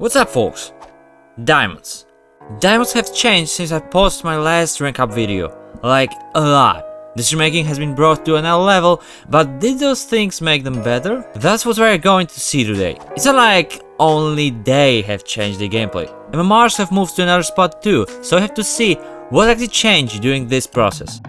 What's up, folks? Diamonds. Diamonds have changed since I posted my last rank up video. Like, a lot. Decision making has been brought to another level, but did those things make them better? That's what we're going to see today. It's not like only they have changed the gameplay. MMRs have moved to another spot too, so I have to see what actually changed during this process.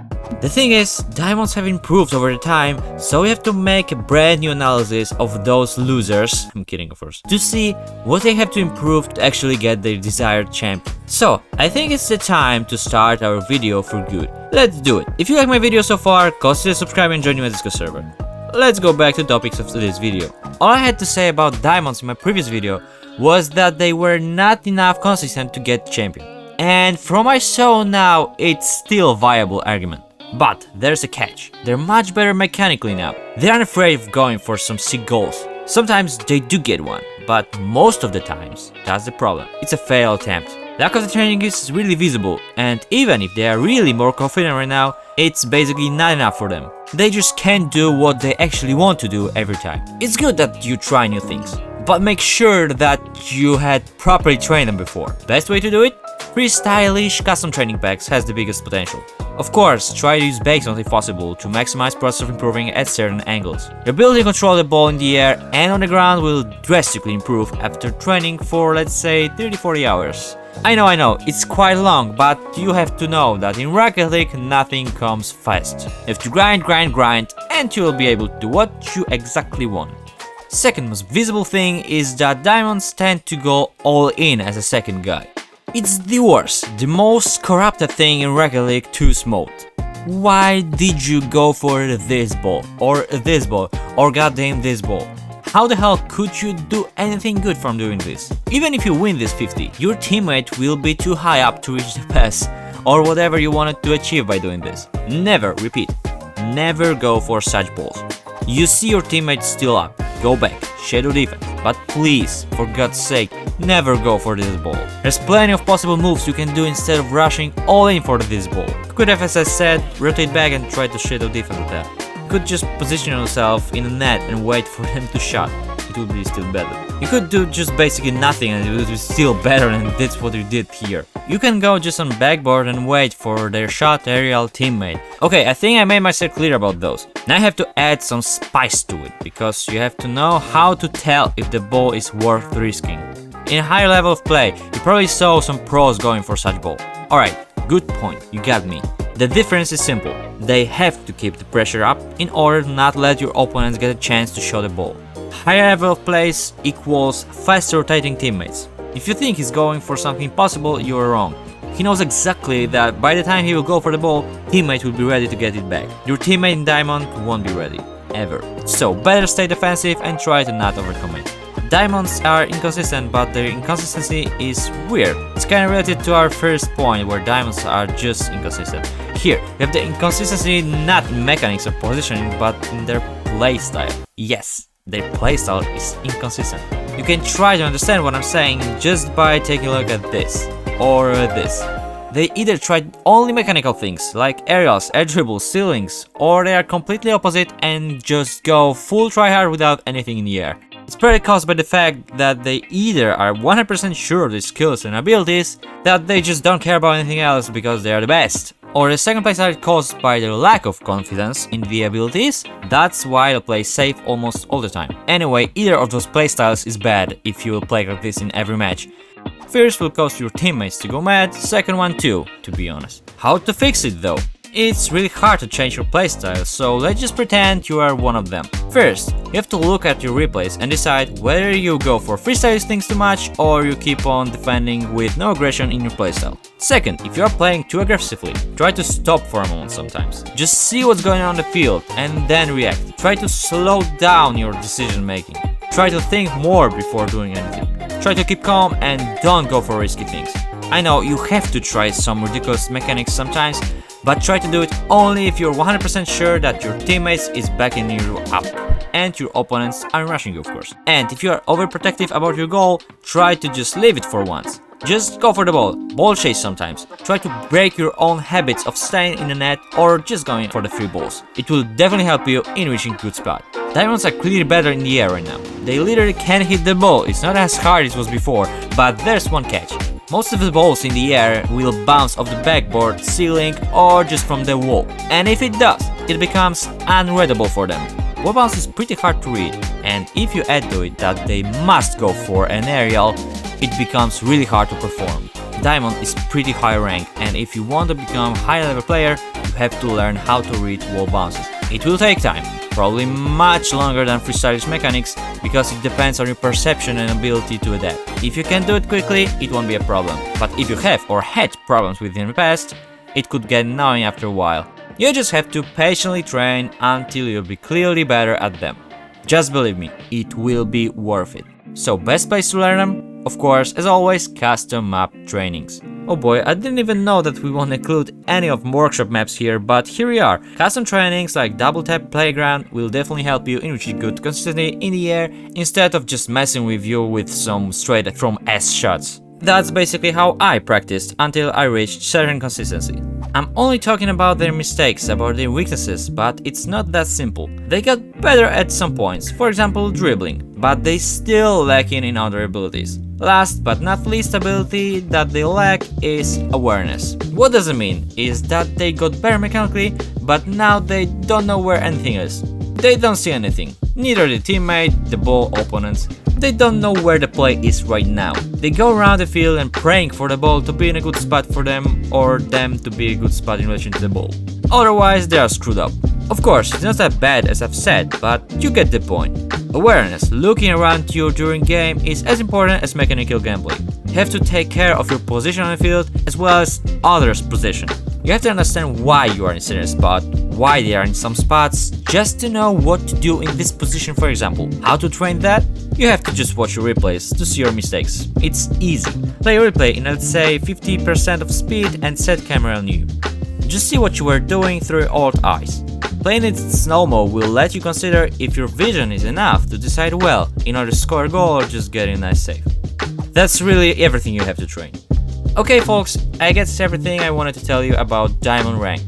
The thing is, diamonds have improved over the time, so we have to make a brand new analysis of those losers, I'm kidding of course, to see what they have to improve to actually get their desired champion. So, I think it's the time to start our video for good. Let's do it. If you like my video so far, consider subscribing and joining my Discord server. Let's go back to the topics of this video. All I had to say about diamonds in my previous video was that they were not enough consistent to get champion. And from what I saw now, it's still a viable argument. But there's a catch. They're much better mechanically now. They aren't afraid of going for some sick goals. Sometimes they do get one, but most of the times, that's the problem. It's a failed attempt. Lack of the training is really visible, and even if they are really more confident right now, it's basically not enough for them. They just can't do what they actually want to do every time. It's good that you try new things, but make sure that you had properly trained them before. Best way to do it? Free stylish custom training packs has the biggest potential. Of course, try to use basements if possible to maximize process of improving at certain angles. Your ability to control the ball in the air and on the ground will drastically improve after training for, let's say, 30-40 hours. I know, it's quite long, but you have to know that in Rocket League nothing comes fast. You have to grind, and you will be able to do what you exactly want. Second most visible thing is that diamonds tend to go all in as a second guy. It's the worst, the most corrupted thing in Rocket League 2's mode. Why did you go for this ball, or goddamn this ball? How the hell could you do anything good from doing this? Even if you win this 50, your teammate will be too high up to reach the pass, or whatever you wanted to achieve by doing this. Never, repeat, never go for such balls. You see your teammate still up, go back, shadow defense, but please, for God's sake, never go for this ball. There's plenty of possible moves you can do instead of rushing all in for this ball. You could have, as I said, rotate back and try to shadow defense with that. You could just position yourself in the net and wait for them to shot. It would be still better. You could do just basically nothing and it would be still better, and that's what you did here. You can go just on backboard and wait for their shot aerial teammate. Okay, I think I made myself clear about those. Now I have to add some spice to it, because you have to know how to tell if the ball is worth risking. In a higher level of play, you probably saw some pros going for such ball. Alright, good point, you got me. The difference is simple. They have to keep the pressure up in order to not let your opponents get a chance to show the ball. Higher level of plays equals faster rotating teammates. If you think he's going for something impossible, you are wrong. He knows exactly that by the time he will go for the ball, teammate will be ready to get it back. Your teammate in Diamond won't be ready, ever. So better stay defensive and try to not overcommit. Diamonds are inconsistent, but their inconsistency is weird. It's kinda related to our first point, where diamonds are just inconsistent. Here, we have the inconsistency not in mechanics or positioning, but in their playstyle. Yes, their playstyle is inconsistent. You can try to understand what I'm saying just by taking a look at this, or this. They either try only mechanical things, like aerials, air dribbles, ceilings, or they are completely opposite and just go full tryhard without anything in the air. It's probably caused by the fact that they either are 100% sure of their skills and abilities, that they just don't care about anything else because they are the best. Or the second playstyle is caused by their lack of confidence in the abilities, that's why they'll play safe almost all the time. Anyway, either of those playstyles is bad if you will play like this in every match. First will cause your teammates to go mad, second one too, to be honest. How to fix it though? It's really hard to change your playstyle, so let's just pretend you are one of them. First, you have to look at your replays and decide whether you go for freestyle things too much or you keep on defending with no aggression in your playstyle. Second, if you are playing too aggressively, try to stop for a moment sometimes. Just see what's going on the field and then react. Try to slow down your decision making. Try to think more before doing anything. Try to keep calm and don't go for risky things. I know you have to try some ridiculous mechanics sometimes, but try to do it only if you're 100% sure that your teammates is backing you up and your opponents are rushing you, of course. And if you are overprotective about your goal, try to just leave it for once. Just go for the ball chase sometimes. Try to break your own habits of staying in the net or just going for the free balls. It will definitely help you in reaching good spot. Diamonds are clearly better in the air right now. They literally can hit the ball, it's not as hard as it was before, but there's one catch. Most of the balls in the air will bounce off the backboard, ceiling, or just from the wall. And if it does, it becomes unreadable for them. Wall bounce is pretty hard to read, and if you add to it that they must go for an aerial, it becomes really hard to perform. Diamond is pretty high rank, and if you want to become high level player, you have to learn how to read wall bounces. It will take time, probably much longer than freestylish mechanics, because it depends on your perception and ability to adapt. If you can do it quickly, it won't be a problem, but if you have or had problems with it in the past, it could get annoying after a while. You just have to patiently train until you'll be clearly better at them. Just believe me, it will be worth it. So best place to learn them? Of course, as always, custom map trainings. Oh boy, I didn't even know that we won't include any of workshop maps here, but here we are. Custom trainings like double tap playground will definitely help you in reaching good consistency in the air instead of just messing with you with some straight from S shots. That's basically how I practiced until I reached certain consistency. I'm only talking about their mistakes, about their weaknesses, but it's not that simple. They got better at some points, for example dribbling, but they still lacking in other abilities. Last but not least ability that they lack is awareness. What does it mean? Is that they got better mechanically, but now they don't know where anything is. They don't see anything, neither the teammate, the ball, opponents. They don't know where the play is right now. They go around the field and praying for the ball to be in a good spot for them, or them to be a good spot in relation to the ball. Otherwise, they are screwed up. Of course, it's not that bad as I've said, but you get the point. Awareness, looking around you during game, is as important as mechanical gameplay. You have to take care of your position on the field as well as others' position. You have to understand why you are in a certain spot, why they are in some spots, just to know what to do in this position, for example. How to train that? You have to just watch your replays to see your mistakes. It's easy. Play a replay in, let's say, 50% of speed and set camera on you. Just see what you were doing through your old eyes. Playing it in slow mode will let you consider if your vision is enough to decide well in order to score a goal or just get a nice save. That's really everything you have to train. Okay folks, I guess everything I wanted to tell you about Diamond rank.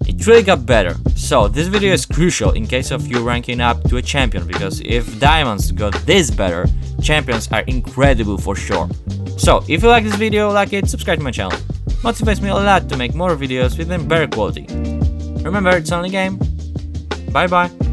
It really got better, so this video is crucial in case of you ranking up to a champion, because if Diamonds got this better, champions are incredible for sure. So if you like this video, like it, subscribe to my channel. Motivates me a lot to make more videos with better quality. Remember, it's only a game. Bye bye.